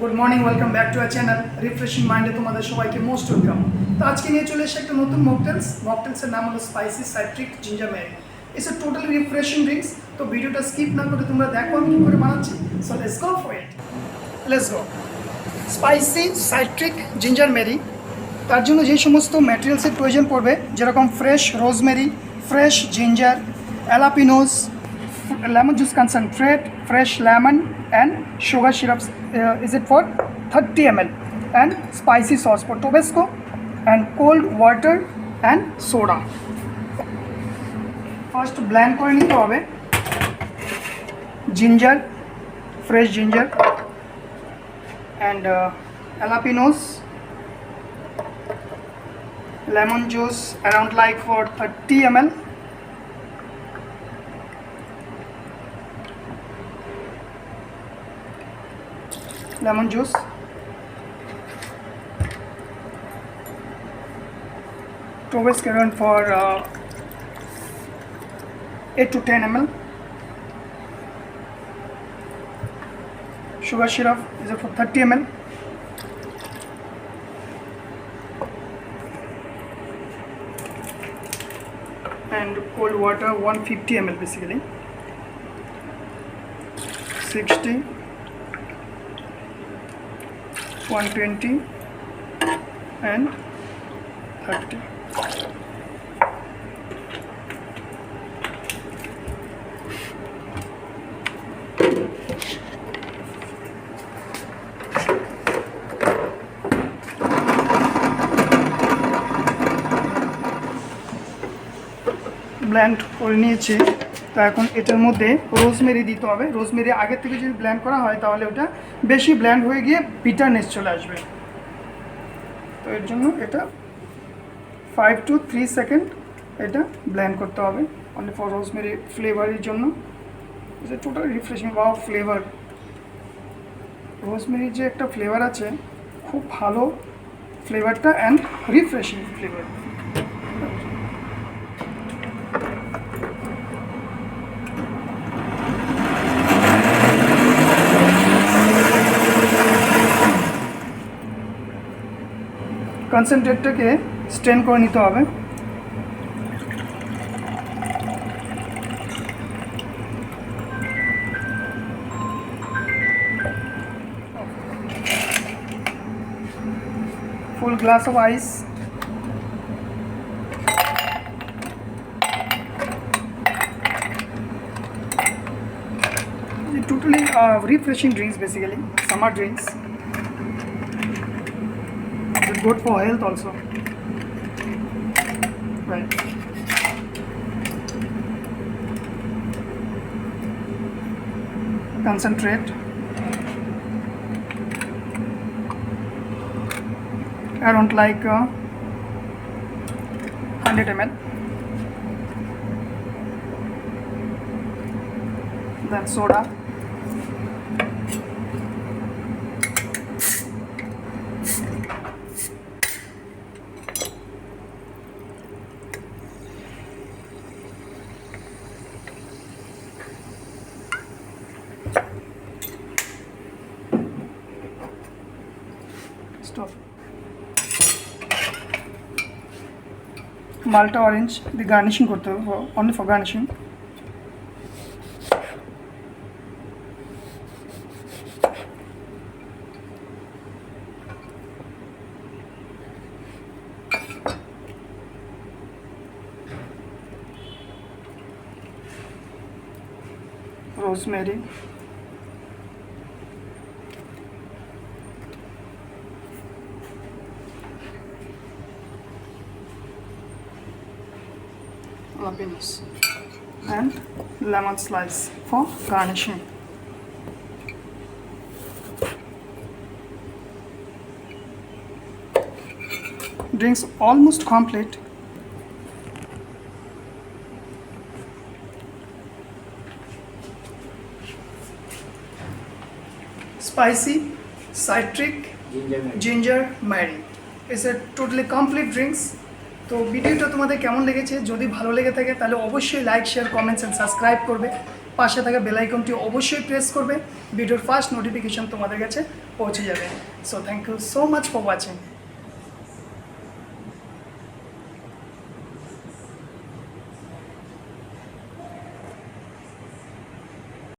Good morning, welcome back to our channel refreshing মাইন্ডে তোমাদের সবাইকে মোস্ট ওয়েলকাম। তো আজকে নিয়ে চলে এসে একটা নতুন মকটেলসের নাম হলো spicy citric ginger Mary. It's a totally refreshing drinks. তো ভিডিওটা স্কিপ না করে তোমরা দেখো আমি কী করে বানাচ্ছি। So let's go for it, let's go. Spicy citric ginger Mary, তার জন্য যে সমস্ত ম্যাটেরিয়ালসের প্রয়োজন পড়বে, যেরকম fresh rosemary, fresh ginger, jalapenos, lemon juice concentrate, fresh lemon, and sugar syrups. Is it for 30 ml, and spicy sauce for Tabasco, and cold water and soda. First blend করে নিতে হবে ginger, fresh ginger, and jalapenos, lemon juice around like for 30 ml, lemon juice, Tabasco around for 8 to 10 ml, sugar syrup is for 30 ml, and cold water 150 ml, basically 60, 120 and 30. Blend করে নিয়েছি। তো এখন এটার মধ্যে rosemary দিতে হবে। Rosemary আগে থেকে যদি ব্লেন্ড করা হয় তাহলে ওটা বেশি ব্লেন্ড হয়ে গিয়ে বিটারনেস চলে আসবে। তো এর জন্য এটা 5 to 3 সেকেন্ড এটা ব্লেন্ড করতে হবে অনলি ফর রোজমেরি ফ্লেভারের জন্য। এটা টোটাল রিফ্রেশিং ওয়াও ফ্লেভার। রোজমেরির যে একটা ফ্লেভার আছে, খুব ভালো ফ্লেভারটা অ্যান্ড রিফ্রেশিং ফ্লেভার। কনসেন্ট্রেটটাকে স্ট্রেন করে নিতে হবে। Full glass of ice, totally refreshing drinks, basically summer drinks. It's good for health also, right? Concentrate around like 100 ml, then soda, stop, Malta orange, the garnishing করতে হবে, only for garnishing. Rosemary, jalapenos, and lemon slice for garnishing. Drinks almost complete. Spicy citric ginger Mary is a totally complete drinks. তো ভিডিওটা তোমাদের কেমন লেগেছে? যদি ভালো লেগে থাকে তাহলে অবশ্যই like, share, comments and subscribe করবে। পাশে থাকা বেল আইকনটি অবশ্যই প্রেস করবে, ভিডিওর ফার্স্ট নোটিফিকেশন তোমাদের কাছে পৌঁছে যাবে। So thank you so much for watching.